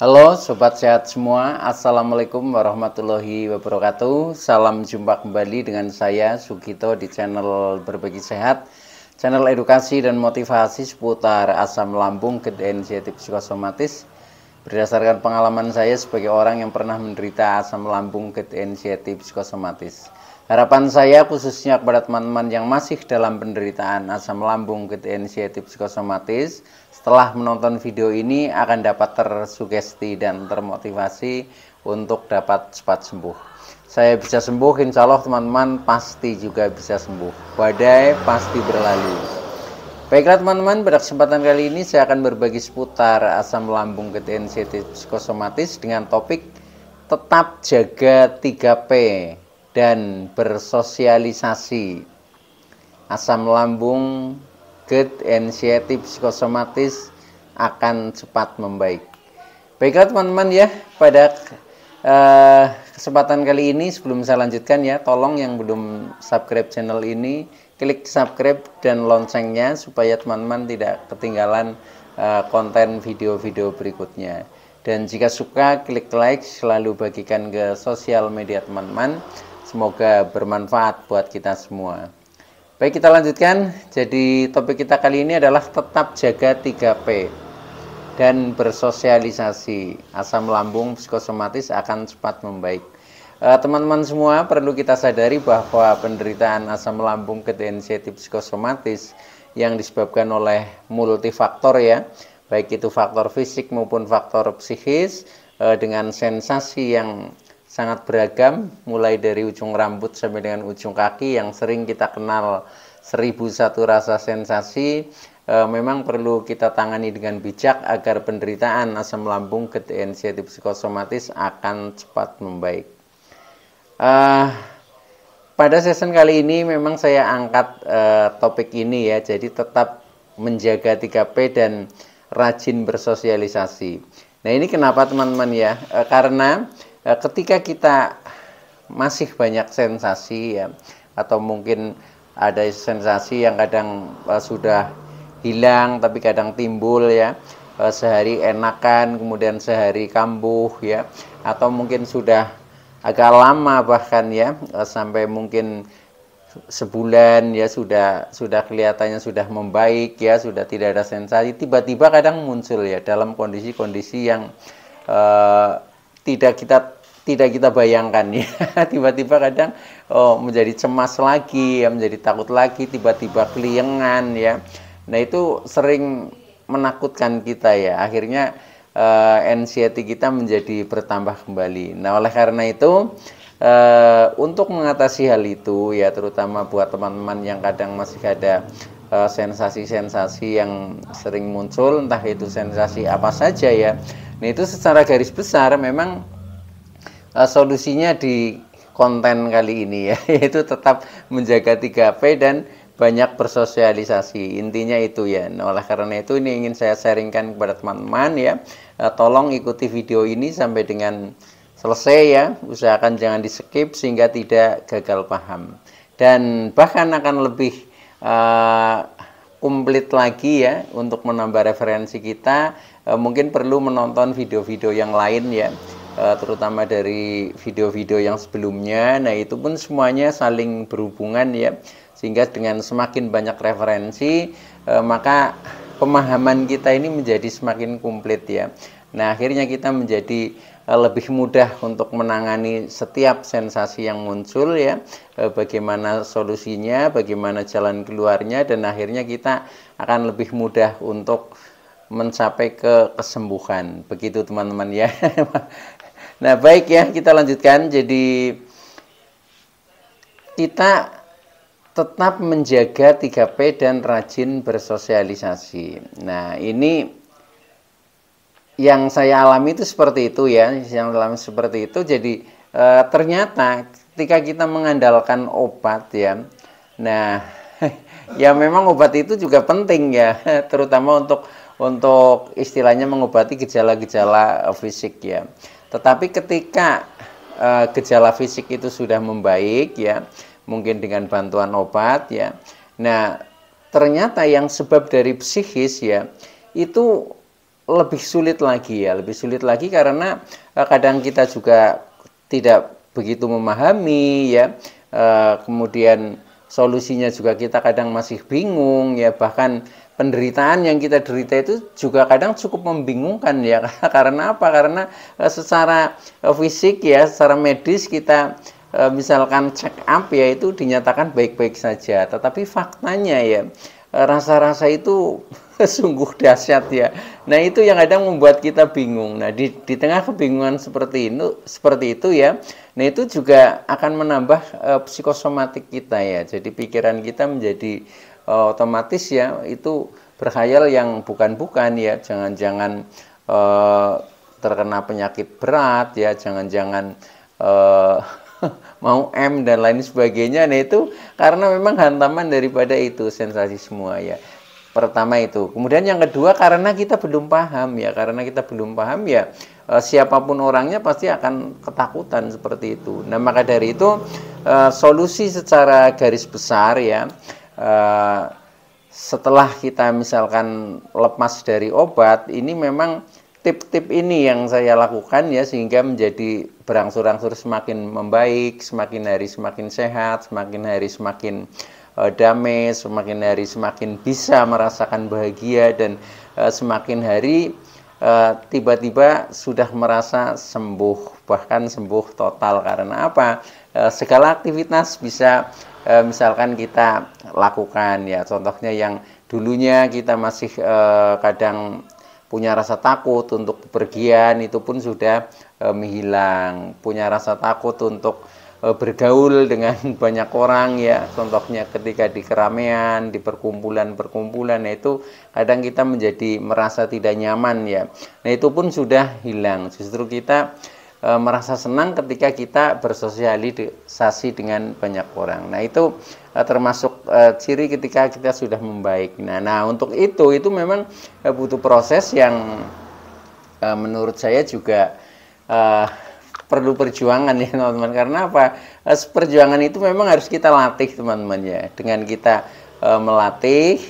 Halo Sobat Sehat semua, Assalamualaikum warahmatullahi wabarakatuh. Salam jumpa kembali dengan saya Sugito di channel Berbagi Sehat, channel edukasi dan motivasi seputar asam lambung, GERD, anxiety, psikosomatis. Berdasarkan pengalaman saya sebagai orang yang pernah menderita asam lambung, GERD, anxiety, psikosomatis. Harapan saya khususnya kepada teman-teman yang masih dalam penderitaan asam lambung, GERD, anxiety, psikosomatis, setelah menonton video ini akan dapat tersugesti dan termotivasi untuk dapat cepat sembuh. Saya bisa sembuh, insya Allah teman-teman pasti juga bisa sembuh. Badai pasti berlalu. Baiklah teman-teman, pada kesempatan kali ini saya akan berbagi seputar asam lambung, GERD, anxiety, psikosomatis dengan topik tetap jaga 3P dan bersosialisasi. Asam lambung, GERD, anxiety, psikosomatis akan cepat membaik. Baiklah teman-teman ya, pada kesempatan kali ini sebelum saya lanjutkan ya, tolong yang belum subscribe channel ini, klik subscribe dan loncengnya supaya teman-teman tidak ketinggalan konten video-video berikutnya. Dan jika suka, klik like, selalu bagikan ke sosial media teman-teman. Semoga bermanfaat buat kita semua. Baik, kita lanjutkan. Jadi topik kita kali ini adalah tetap jaga 3P dan bersosialisasi. Asam lambung psikosomatis akan cepat membaik. Teman-teman semua perlu kita sadari bahwa penderitaan asam lambung, GERD, anxiety, psikosomatis yang disebabkan oleh multifaktor ya, baik itu faktor fisik maupun faktor psikis, dengan sensasi yang sangat beragam, mulai dari ujung rambut sampai dengan ujung kaki yang sering kita kenal 1001 rasa sensasi. Memang perlu kita tangani dengan bijak agar penderitaan asam lambung, GERD, anxiety, psikosomatis akan cepat membaik. Pada season kali ini memang saya angkat topik ini ya, jadi tetap menjaga 3P dan rajin bersosialisasi. Nah ini kenapa teman-teman ya, karena ketika kita masih banyak sensasi ya, atau mungkin ada sensasi yang kadang sudah hilang tapi kadang timbul ya, sehari enakan kemudian sehari kambuh ya, atau mungkin sudah agak lama bahkan ya, sampai mungkin sebulan ya, sudah kelihatannya sudah membaik ya, sudah tidak ada sensasi, tiba-tiba kadang muncul ya dalam kondisi-kondisi yang tidak kita bayangkan ya. Tiba-tiba kadang menjadi cemas lagi ya, menjadi takut lagi, tiba-tiba keliengan ya. Nah itu sering menakutkan kita ya, akhirnya anxiety kita menjadi bertambah kembali. Nah oleh karena itu untuk mengatasi hal itu ya, terutama buat teman-teman yang kadang masih ada sensasi-sensasi yang sering muncul, entah itu sensasi apa saja ya. Nah itu secara garis besar memang solusinya di konten kali ini ya, yaitu tetap menjaga 3P dan banyak bersosialisasi. Intinya itu ya. Nah, oleh karena itu ini ingin saya sharingkan kepada teman-teman ya. Tolong ikuti video ini sampai dengan selesai ya. Usahakan jangan di skip sehingga tidak gagal paham. Dan bahkan akan lebih komplit lagi ya untuk menambah referensi kita. Mungkin perlu menonton video-video yang lain ya, terutama dari video-video yang sebelumnya. Nah itu pun semuanya saling berhubungan ya, sehingga dengan semakin banyak referensi maka pemahaman kita ini menjadi semakin komplit ya. Nah akhirnya kita menjadi lebih mudah untuk menangani setiap sensasi yang muncul ya, bagaimana solusinya, bagaimana jalan keluarnya, dan akhirnya kita akan lebih mudah untuk mencapai ke kesembuhan. Begitu teman-teman ya. Nah baik ya, kita lanjutkan. Jadi kita tetap menjaga 3P dan rajin bersosialisasi. Nah ini yang saya alami itu seperti itu ya, yang alami seperti itu. Jadi ternyata ketika kita mengandalkan obat ya, nah ya memang obat itu juga penting ya, terutama untuk istilahnya mengobati gejala-gejala fisik ya. Tetapi ketika gejala fisik itu sudah membaik ya, mungkin dengan bantuan obat ya. Nah, ternyata yang sebab dari psikis ya, itu lebih sulit lagi ya, lebih sulit lagi karena kadang kita juga tidak begitu memahami ya, kemudian solusinya juga kita kadang masih bingung ya, bahkan penderitaan yang kita derita itu juga kadang cukup membingungkan ya. Karena apa? Karena secara fisik ya, secara medis kita misalkan check up ya, itu dinyatakan baik-baik saja, tetapi faktanya ya rasa-rasa itu sungguh dahsyat ya. Nah, itu yang kadang membuat kita bingung. Nah, di tengah kebingungan seperti itu ya, nah itu juga akan menambah psikosomatik kita ya. Jadi pikiran kita menjadi otomatis ya itu berkhayal yang bukan-bukan ya. Jangan-jangan terkena penyakit berat ya, jangan-jangan mau M dan lain sebagainya. Nah, itu karena memang hantaman daripada itu sensasi semua ya. Pertama itu. Kemudian yang kedua karena kita belum paham ya. Karena kita belum paham ya, siapapun orangnya pasti akan ketakutan seperti itu. Nah, maka dari itu solusi secara garis besar ya, setelah kita misalkan lepas dari obat, ini memang tip-tip ini yang saya lakukan ya, sehingga menjadi berangsur-angsur semakin membaik, semakin hari semakin sehat, semakin hari semakin damai, semakin hari semakin bisa merasakan bahagia, dan semakin hari tiba-tiba sudah merasa sembuh, bahkan sembuh total. Karena apa? Segala aktivitas bisa misalkan kita lakukan ya. Contohnya yang dulunya kita masih kadang punya rasa takut untuk bepergian, itu pun sudah menghilang. Punya rasa takut untuk bergaul dengan banyak orang ya, contohnya ketika di keramaian, di perkumpulan-perkumpulan, itu kadang kita menjadi merasa tidak nyaman ya. Nah, itu pun sudah hilang. Justru kita merasa senang ketika kita bersosialisasi dengan banyak orang. Nah, itu termasuk ciri ketika kita sudah membaik. Nah, untuk itu memang butuh proses yang menurut saya juga perlu perjuangan ya teman-teman. Karena apa? Perjuangan itu memang harus kita latih teman-teman ya. Dengan kita melatih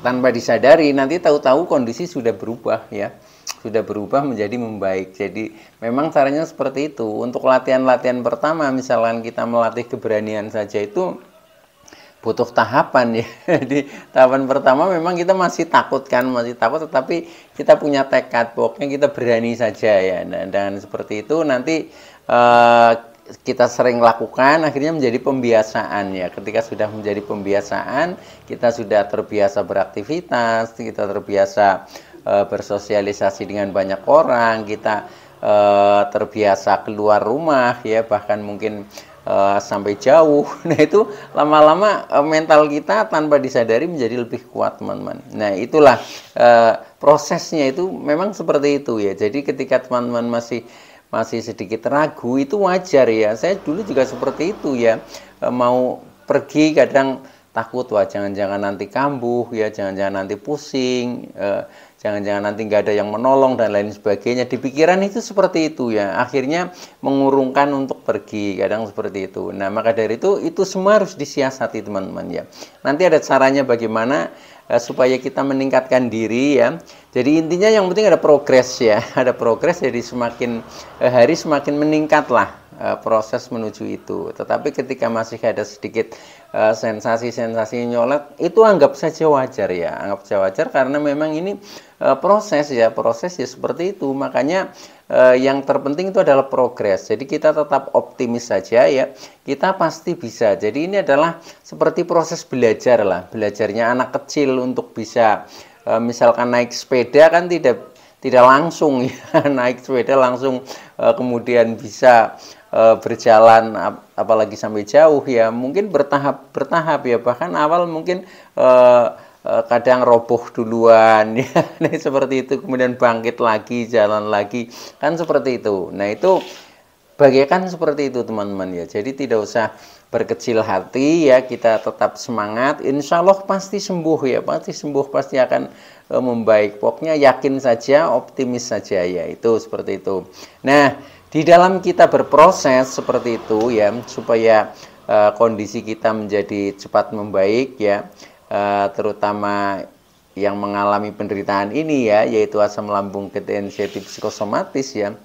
tanpa disadari, nanti tahu-tahu kondisi sudah berubah ya. Sudah berubah menjadi membaik. Jadi memang caranya seperti itu. Untuk latihan-latihan pertama, misalkan kita melatih keberanian saja, itu butuh tahapan ya. Di tahapan pertama memang kita masih takut kan, masih takut, tetapi kita punya tekad, pokoknya kita berani saja ya. Nah, dan seperti itu nanti kita sering lakukan, akhirnya menjadi pembiasaan ya. Ketika sudah menjadi pembiasaan, kita sudah terbiasa beraktivitas, kita terbiasa bersosialisasi dengan banyak orang, kita terbiasa keluar rumah ya, bahkan mungkin sampai jauh. Nah, itu lama-lama mental kita tanpa disadari menjadi lebih kuat teman-teman. Nah, itulah prosesnya itu memang seperti itu ya. Jadi ketika teman-teman masih sedikit ragu, itu wajar ya. Saya dulu juga seperti itu ya, mau pergi kadang takut, wah jangan-jangan nanti kambuh ya, jangan-jangan nanti pusing, jangan-jangan nanti nggak ada yang menolong dan lain sebagainya. Di pikiran itu seperti itu ya, akhirnya mengurungkan untuk pergi, kadang seperti itu. Nah, maka dari itu semua harus disiasati teman-teman ya. Nanti ada caranya bagaimana supaya kita meningkatkan diri ya. Jadi intinya yang penting ada progres ya, ada progres, jadi semakin hari semakin meningkatlah proses menuju itu. Tetapi ketika masih ada sedikit sensasi-sensasi nyolot, itu anggap saja wajar ya, anggap saja wajar, karena memang ini proses ya seperti itu. Makanya yang terpenting itu adalah progres. Jadi kita tetap optimis saja ya, kita pasti bisa. Jadi ini adalah seperti proses belajar lah, belajarnya anak kecil untuk bisa misalkan naik sepeda kan tidak langsung ya, naik sepeda langsung kemudian bisa berjalan, apalagi sampai jauh ya, mungkin bertahap ya, bahkan awal mungkin kadang roboh duluan ya. Nah, seperti itu, kemudian bangkit lagi, jalan lagi, kan seperti itu. Nah, itu bagaikan seperti itu teman-teman ya. Jadi tidak usah berkecil hati ya, kita tetap semangat, insya Allah pasti sembuh ya, pasti sembuh, pasti akan membaik. Pokoknya yakin saja, optimis saja ya, itu seperti itu. Nah, di dalam kita berproses seperti itu ya, supaya kondisi kita menjadi cepat membaik ya, terutama yang mengalami penderitaan ini ya, yaitu asam lambung ketensiti psikosomatis ya.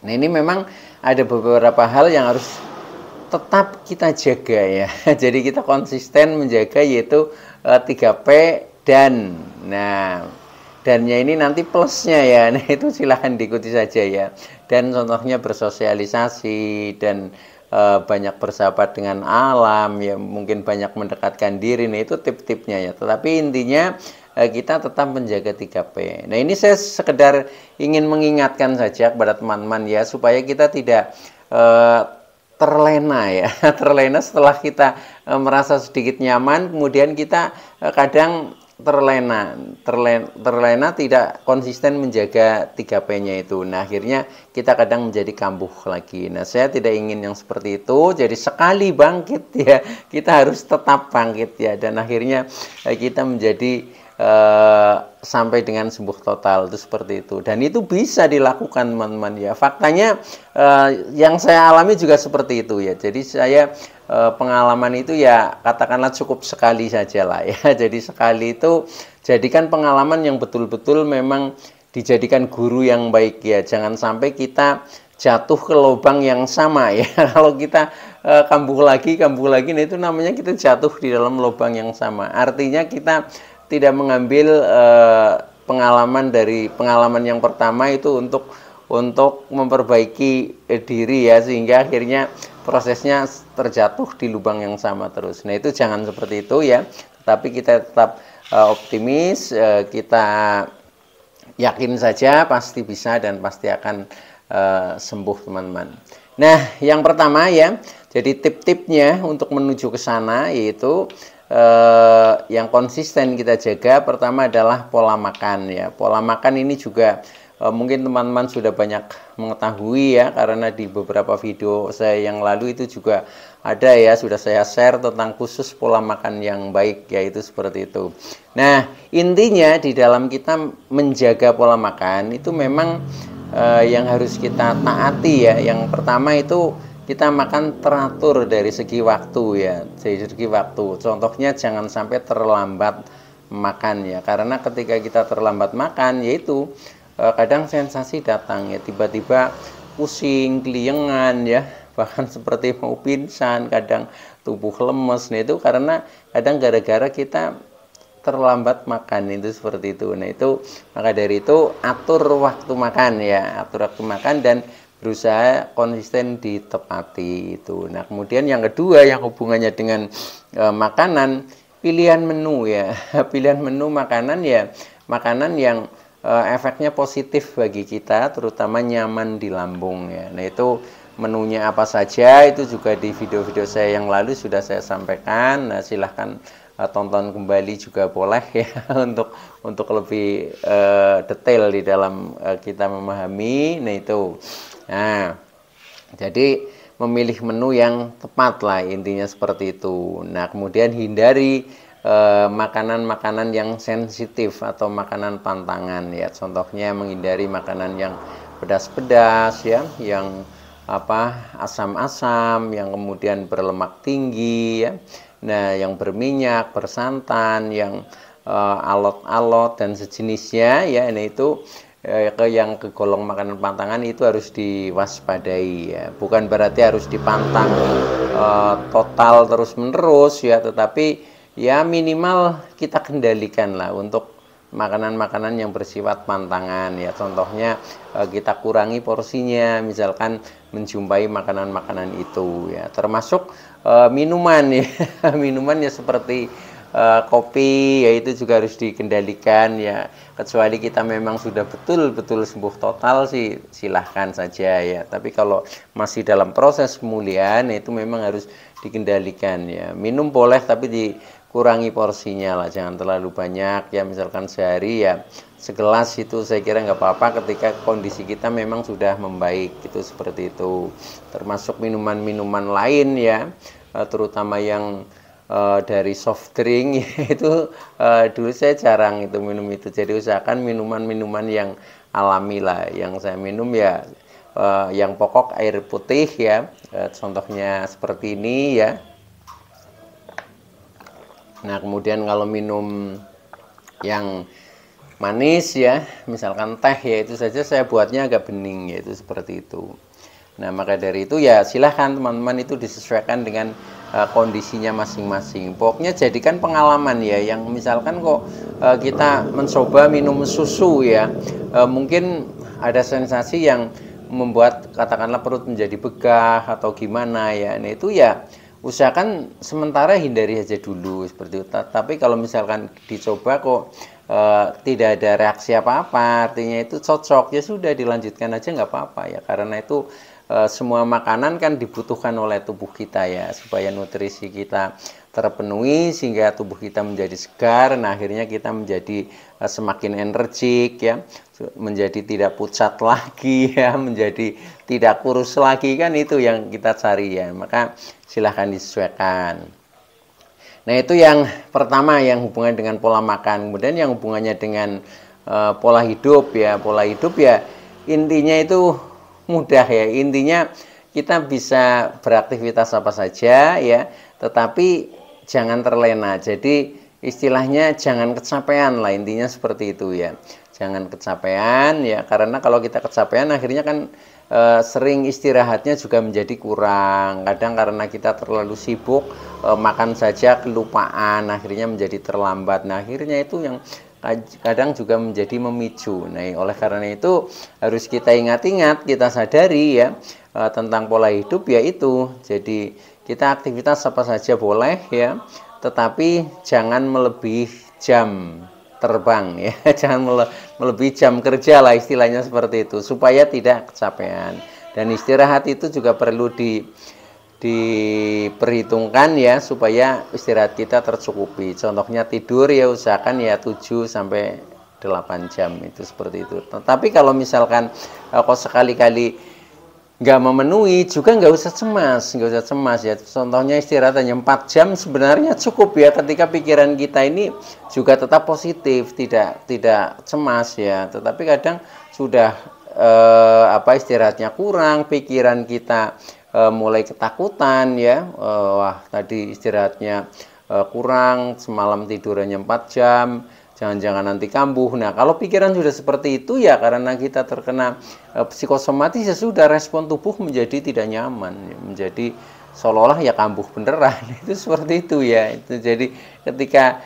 Nah ini memang ada beberapa hal yang harus tetap kita jaga ya. Jadi kita konsisten menjaga yaitu 3P dan. Nah, dannya ini nanti plusnya ya. Nah, itu silahkan diikuti saja ya. Dan contohnya bersosialisasi dan banyak bersahabat dengan alam ya, mungkin banyak mendekatkan diri. Nah, itu tip-tipnya ya. Tetapi intinya kita tetap menjaga 3P. Nah, ini saya sekedar ingin mengingatkan saja kepada teman-teman ya, supaya kita tidak terlena ya. Terlena setelah kita merasa sedikit nyaman, kemudian kita kadang terlena tidak konsisten menjaga 3P-nya itu. Nah, akhirnya kita kadang menjadi kambuh lagi. Nah, saya tidak ingin yang seperti itu. Jadi sekali bangkit ya, kita harus tetap bangkit ya, dan akhirnya kita menjadi sampai dengan sembuh total, itu seperti itu. Dan itu bisa dilakukan teman-teman ya. Faktanya yang saya alami juga seperti itu ya. Jadi saya pengalaman itu ya katakanlah cukup sekali saja lah ya. Jadi sekali itu jadikan pengalaman yang betul-betul memang dijadikan guru yang baik ya. Jangan sampai kita jatuh ke lubang yang sama ya. Kalau kita kambuh lagi, nah itu namanya kita jatuh di dalam lubang yang sama. Artinya kita tidak mengambil pengalaman yang pertama itu untuk memperbaiki diri ya, sehingga akhirnya prosesnya terjatuh di lubang yang sama terus. Nah, itu jangan seperti itu ya. Tetapi kita tetap optimis, kita yakin saja pasti bisa dan pasti akan sembuh teman-teman. Nah, yang pertama ya, jadi tip-tipnya untuk menuju ke sana yaitu yang konsisten kita jaga pertama adalah pola makan ya. Pola makan ini juga mungkin teman-teman sudah banyak mengetahui ya, karena di beberapa video saya yang lalu itu juga ada ya, sudah saya share tentang khusus pola makan yang baik, yaitu seperti itu. Nah, intinya di dalam kita menjaga pola makan itu memang yang harus kita taati ya. Yang pertama itu kita makan teratur dari segi waktu ya, dari segi waktu. Contohnya jangan sampai terlambat makan ya, karena ketika kita terlambat makan yaitu kadang sensasi datang ya, tiba-tiba pusing, keliengan ya, bahkan seperti mau pingsan, kadang tubuh lemes. Nah itu karena kadang gara-gara kita terlambat makan, itu seperti itu. Nah itu maka dari itu atur waktu makan ya, atur waktu makan dan berusaha konsisten ditepati itu. Nah, kemudian yang kedua yang hubungannya dengan makanan, pilihan menu ya. Pilihan menu makanan ya, makanan yang efeknya positif bagi kita, terutama nyaman di lambung ya. Nah, itu menunya apa saja itu juga di video-video saya yang lalu sudah saya sampaikan. Nah, silahkan tonton kembali juga boleh ya untuk lebih detail di dalam kita memahami. Nah, itu. Nah, jadi memilih menu yang tepat lah, intinya seperti itu. Nah, kemudian hindari makanan-makanan yang sensitif atau makanan pantangan ya. Contohnya menghindari makanan yang pedas-pedas ya, yang asam-asam, yang kemudian berlemak tinggi ya. Nah, yang berminyak, bersantan, yang alot-alot dan sejenisnya ya. Ini itu yang kegolong makanan pantangan itu harus diwaspadai ya. Bukan berarti harus dipantang total terus menerus ya, tetapi ya minimal kita kendalikan lah untuk makanan-makanan yang bersifat pantangan ya. Contohnya kita kurangi porsinya, misalkan menjumpai makanan-makanan itu ya, termasuk minuman ya. Minuman ya seperti kopi ya, itu juga harus dikendalikan ya, kecuali kita memang sudah betul-betul sembuh total sih silahkan saja ya. Tapi kalau masih dalam proses pemulihan itu memang harus dikendalikan ya. Minum boleh tapi dikurangi porsinya lah, jangan terlalu banyak ya, misalkan sehari ya segelas itu saya kira nggak apa-apa ketika kondisi kita memang sudah membaik, itu seperti itu. Termasuk minuman-minuman lain ya, terutama yang dari soft drink itu dulu saya jarang itu minum itu. Jadi usahakan minuman-minuman yang alami lah. Yang saya minum ya yang pokok air putih ya. Contohnya seperti ini ya. Nah, kemudian kalau minum yang manis ya, misalkan teh ya, itu saja saya buatnya agak bening ya, itu seperti itu. Nah, maka dari itu ya silahkan teman-teman itu disesuaikan dengan kondisinya masing-masing. Pokoknya jadikan pengalaman ya, yang misalkan kok kita mencoba minum susu ya, mungkin ada sensasi yang membuat katakanlah perut menjadi begah atau gimana ya. Nah, itu ya usahakan sementara hindari aja dulu seperti itu. Tapi kalau misalkan dicoba kok tidak ada reaksi apa-apa, artinya itu cocok, ya sudah dilanjutkan aja nggak apa-apa ya, karena itu semua makanan kan dibutuhkan oleh tubuh kita ya, supaya nutrisi kita terpenuhi sehingga tubuh kita menjadi segar. Nah, akhirnya kita menjadi semakin energik ya, menjadi tidak pucat lagi ya, menjadi tidak kurus lagi, kan itu yang kita cari ya. Maka silahkan disesuaikan. Nah, itu yang pertama yang hubungan dengan pola makan. Kemudian yang hubungannya dengan pola hidup ya. Pola hidup ya intinya itu mudah ya. Intinya kita bisa beraktivitas apa saja ya, tetapi jangan terlena. Jadi istilahnya jangan kecapean lah, intinya seperti itu ya. Jangan kecapean ya, karena kalau kita kecapean akhirnya kan sering istirahatnya juga menjadi kurang. Kadang karena kita terlalu sibuk makan saja kelupaan, akhirnya menjadi terlambat. Nah, akhirnya itu yang kadang juga menjadi memicu. Nah, oleh karena itu harus kita ingat-ingat, kita sadari ya tentang pola hidup yaitu. Jadi kita aktivitas apa saja boleh ya, tetapi jangan melebihi jam terbang ya, jangan melebihi jam kerja lah, istilahnya seperti itu, supaya tidak kecapean. Dan istirahat itu juga perlu diperhitungkan ya, supaya istirahat kita tercukupi. Contohnya tidur ya usahakan ya 7 sampai 8 jam itu, seperti itu. Tapi kalau misalkan kok sekali-kali nggak memenuhi juga nggak usah cemas ya. Contohnya istirahat hanya 4 jam sebenarnya cukup ya, ketika pikiran kita ini juga tetap positif, tidak cemas ya. Tetapi kadang sudah istirahatnya kurang, pikiran kita mulai ketakutan ya, wah tadi istirahatnya kurang, semalam tidurnya 4 jam, jangan-jangan nanti kambuh. Nah, kalau pikiran sudah seperti itu ya karena kita terkena psikosomatis, ya sudah, respon tubuh menjadi tidak nyaman, menjadi seolah-olah ya kambuh beneran. Itu seperti itu ya. Itu jadi ketika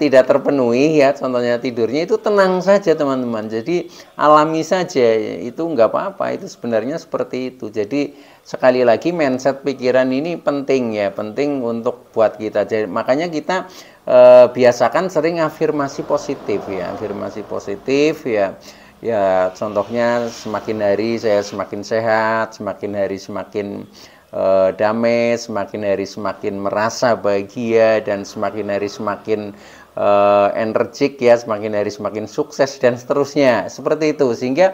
tidak terpenuhi ya, contohnya tidurnya, itu tenang saja teman-teman. Jadi alami saja, itu nggak apa-apa, itu sebenarnya seperti itu. Jadi sekali lagi mindset pikiran ini penting ya, penting untuk buat kita. Jadi, makanya kita biasakan sering afirmasi positif ya, afirmasi positif ya. Ya contohnya semakin hari saya semakin sehat, semakin hari semakin damai, semakin hari semakin merasa bahagia, dan semakin hari semakin energik ya, semakin hari semakin sukses, dan seterusnya seperti itu. Sehingga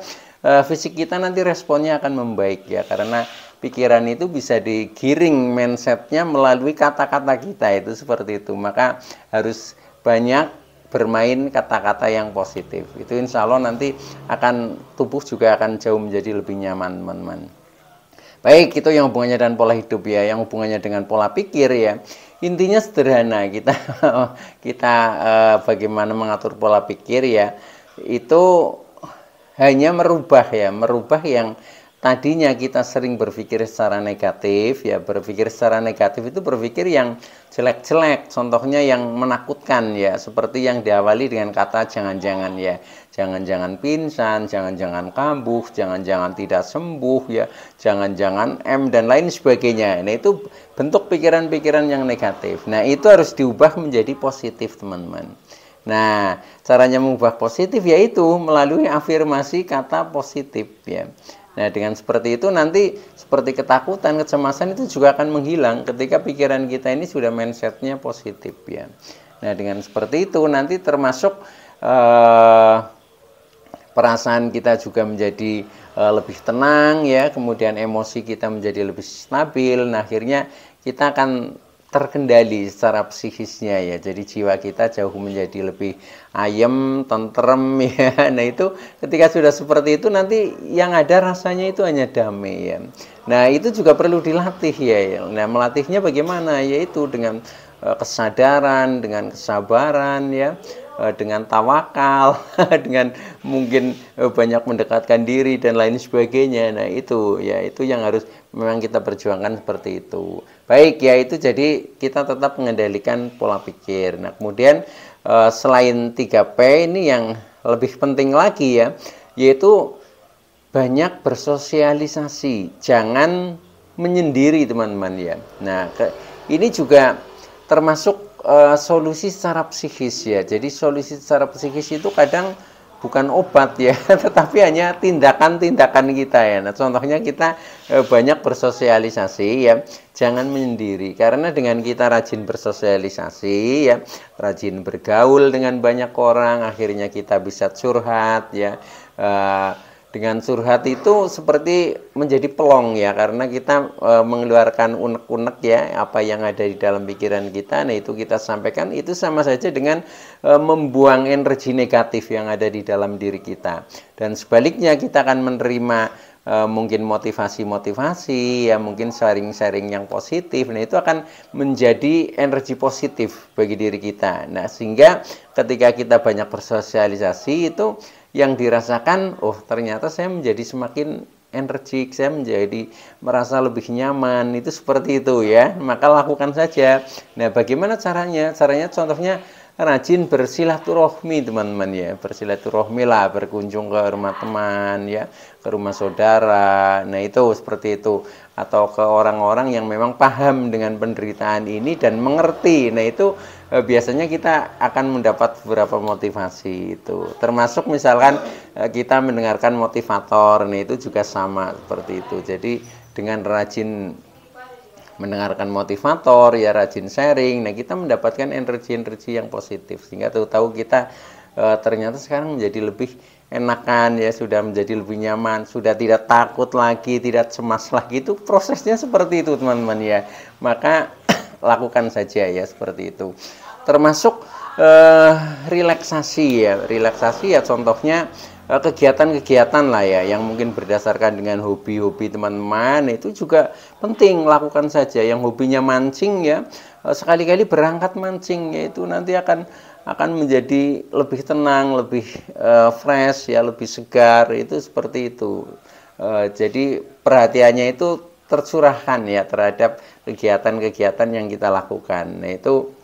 fisik kita nanti responnya akan membaik ya, karena pikiran itu bisa digiring mindsetnya melalui kata-kata kita, itu seperti itu. Maka harus banyak bermain kata-kata yang positif, itu insya Allah nanti akan tubuh juga akan jauh menjadi lebih nyaman teman-teman. Baik, itu yang hubungannya dengan pola hidup ya. Yang hubungannya dengan pola pikir ya, intinya sederhana, kita bagaimana mengatur pola pikir ya, itu hanya merubah yang tadinya kita sering berpikir secara negatif ya, berpikir secara negatif itu berpikir yang jelek-jelek, contohnya yang menakutkan ya, seperti yang diawali dengan kata jangan-jangan ya, jangan-jangan pingsan, jangan-jangan kambuh, jangan-jangan tidak sembuh ya, jangan-jangan dan lain sebagainya. Nah, itu bentuk pikiran-pikiran yang negatif. Nah, itu harus diubah menjadi positif teman-teman. Nah, caranya mengubah positif yaitu melalui afirmasi kata positif ya. Nah, dengan seperti itu nanti seperti ketakutan, kecemasan itu juga akan menghilang ketika pikiran kita ini sudah mindsetnya positif ya. Nah, dengan seperti itu nanti termasuk perasaan kita juga menjadi lebih tenang ya, kemudian emosi kita menjadi lebih stabil. Nah, akhirnya kita akan terkendali secara psikisnya ya, jadi jiwa kita jauh menjadi lebih ayem, tentrem ya. Nah, itu ketika sudah seperti itu nanti yang ada rasanya itu hanya damai ya. Nah, itu juga perlu dilatih ya. Nah, melatihnya bagaimana? Yaitu dengan kesadaran, dengan kesabaran ya, dengan tawakal, dengan mungkin banyak mendekatkan diri dan lain sebagainya. Nah, itu ya, itu yang harus memang kita perjuangkan seperti itu. Baik ya, itu jadi kita tetap mengendalikan pola pikir. Nah, kemudian selain 3P ini yang lebih penting lagi ya, yaitu banyak bersosialisasi, jangan menyendiri teman-teman ya. Nah, ini juga termasuk solusi secara psikis ya. Jadi solusi secara psikis itu kadang bukan obat ya, tetapi hanya tindakan-tindakan kita ya. Nah, contohnya kita banyak bersosialisasi ya, jangan menyendiri. Karena dengan kita rajin bersosialisasi ya, rajin bergaul dengan banyak orang, akhirnya kita bisa curhat ya. Dengan curhat itu seperti menjadi pelong ya, karena kita mengeluarkan unek-unek ya, apa yang ada di dalam pikiran kita. Nah, itu kita sampaikan, itu sama saja dengan membuang energi negatif yang ada di dalam diri kita. Dan sebaliknya kita akan menerima mungkin motivasi-motivasi ya, mungkin sharing-sharing yang positif. Nah, itu akan menjadi energi positif bagi diri kita. Nah, sehingga ketika kita banyak bersosialisasi itu yang dirasakan, oh ternyata saya menjadi semakin energik, saya menjadi merasa lebih nyaman, itu seperti itu ya. Maka lakukan saja. Nah, bagaimana caranya? Caranya contohnya rajin bersilaturahmi teman-teman ya, bersilaturahmi lah, berkunjung ke rumah teman ya, ke rumah saudara. Nah, itu seperti itu, atau ke orang-orang yang memang paham dengan penderitaan ini dan mengerti. Nah, itu biasanya kita akan mendapat beberapa motivasi itu, termasuk misalkan kita mendengarkan motivator. Nah, itu juga sama seperti itu. Jadi dengan rajin mendengarkan motivator ya, rajin sharing, nah kita mendapatkan energi-energi yang positif, sehingga tahu-tahu kita ternyata sekarang menjadi lebih enakan ya, sudah menjadi lebih nyaman, sudah tidak takut lagi, tidak cemas lagi. Itu prosesnya seperti itu teman-teman ya. Maka lakukan saja ya seperti itu. Termasuk relaksasi ya, contohnya kegiatan-kegiatan lah ya, yang mungkin berdasarkan dengan hobi-hobi teman-teman. Itu juga penting, lakukan saja. Yang hobinya mancing ya, sekali-kali berangkat mancing ya, itu nanti akan menjadi lebih tenang, lebih fresh ya, lebih segar. Itu seperti itu. Jadi perhatiannya itu tercurahkan ya terhadap kegiatan-kegiatan yang kita lakukan. Nah, itu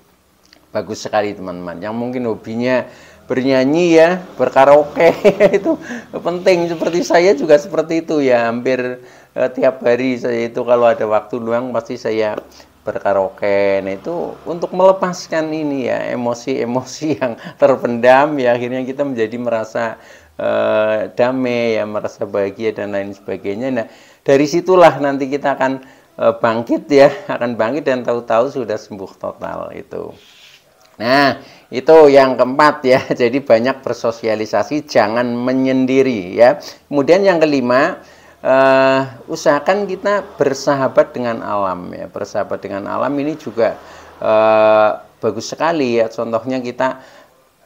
bagus sekali teman-teman. Yang mungkin hobinya bernyanyi ya, berkaraoke itu penting. Seperti saya juga seperti itu ya, hampir tiap hari saya itu kalau ada waktu luang pasti saya berkaraoke. Nah, itu untuk melepaskan ini ya, emosi-emosi yang terpendam ya, akhirnya kita menjadi merasa damai ya, merasa bahagia dan lain sebagainya. Nah, dari situlah nanti kita akan bangkit ya, akan bangkit dan tahu-tahu sudah sembuh total itu. Nah, itu yang keempat ya. Jadi banyak bersosialisasi, jangan menyendiri ya. Kemudian yang kelima, usahakan kita bersahabat dengan alam ya. Bersahabat dengan alam ini juga bagus sekali ya. Contohnya kita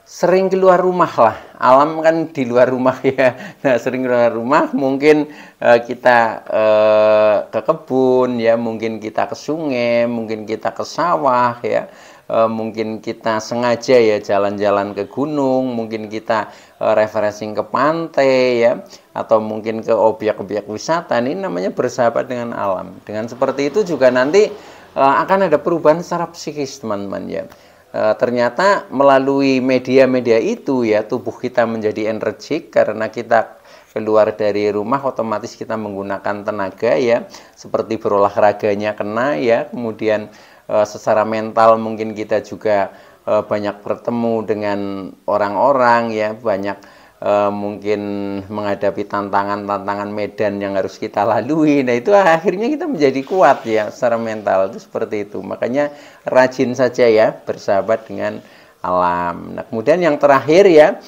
sering keluar rumah lah. Alam kan di luar rumah ya. Nah, sering keluar rumah, mungkin kita ke kebun ya, mungkin kita ke sungai, mungkin kita ke sawah ya. Mungkin kita sengaja ya jalan-jalan ke gunung, mungkin kita refreshing ke pantai ya, atau mungkin ke objek-objek wisata. Ini namanya bersahabat dengan alam. Dengan seperti itu juga nanti akan ada perubahan secara psikis teman-teman ya. Ternyata melalui media-media itu ya, tubuh kita menjadi energik karena kita keluar dari rumah, otomatis kita menggunakan tenaga ya, seperti berolahraganya kena ya. Kemudian secara mental mungkin kita juga banyak bertemu dengan orang-orang ya, banyak mungkin menghadapi tantangan-tantangan medan yang harus kita lalui. Nah, itu akhirnya kita menjadi kuat ya secara mental, itu seperti itu. Makanya rajin saja ya bersahabat dengan alam. Nah, kemudian yang terakhir ya,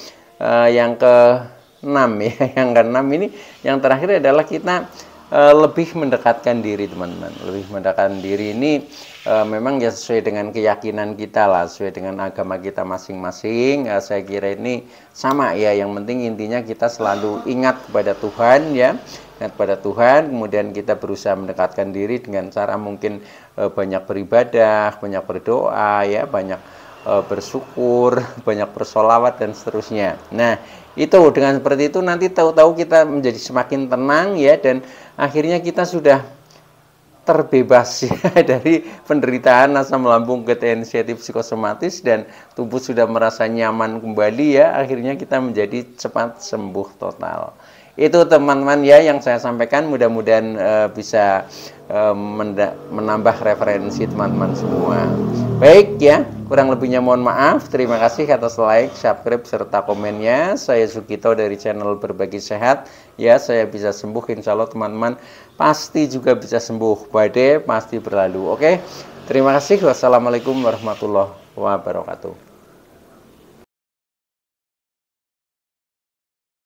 yang ke-6 ya, yang ke-6 ini yang terakhir adalah kita lebih mendekatkan diri teman-teman. Lebih mendekatkan diri ini memang ya sesuai dengan keyakinan kita lah, sesuai dengan agama kita masing-masing. Saya kira ini sama ya, yang penting intinya kita selalu ingat kepada Tuhan ya, ingat kepada Tuhan. Kemudian kita berusaha mendekatkan diri dengan cara mungkin banyak beribadah, banyak berdoa ya, banyak bersyukur, banyak bersolawat dan seterusnya. Nah, itu dengan seperti itu nanti tahu-tahu kita menjadi semakin tenang ya, dan akhirnya kita sudah terbebas ya dari penderitaan asam lambung, gejala anxiety psikosomatis, dan tubuh sudah merasa nyaman kembali ya, akhirnya kita menjadi cepat sembuh total. Itu teman-teman ya yang saya sampaikan, mudah-mudahan bisa menambah referensi teman-teman semua. Baik ya, kurang lebihnya mohon maaf. Terima kasih atas like, subscribe, serta komennya. Saya Sugito dari channel Berbagi Sehat. Ya, saya bisa sembuh, insya Allah teman-teman pasti juga bisa sembuh. Badai pasti berlalu. Oke, terima kasih. Wassalamualaikum warahmatullahi wabarakatuh.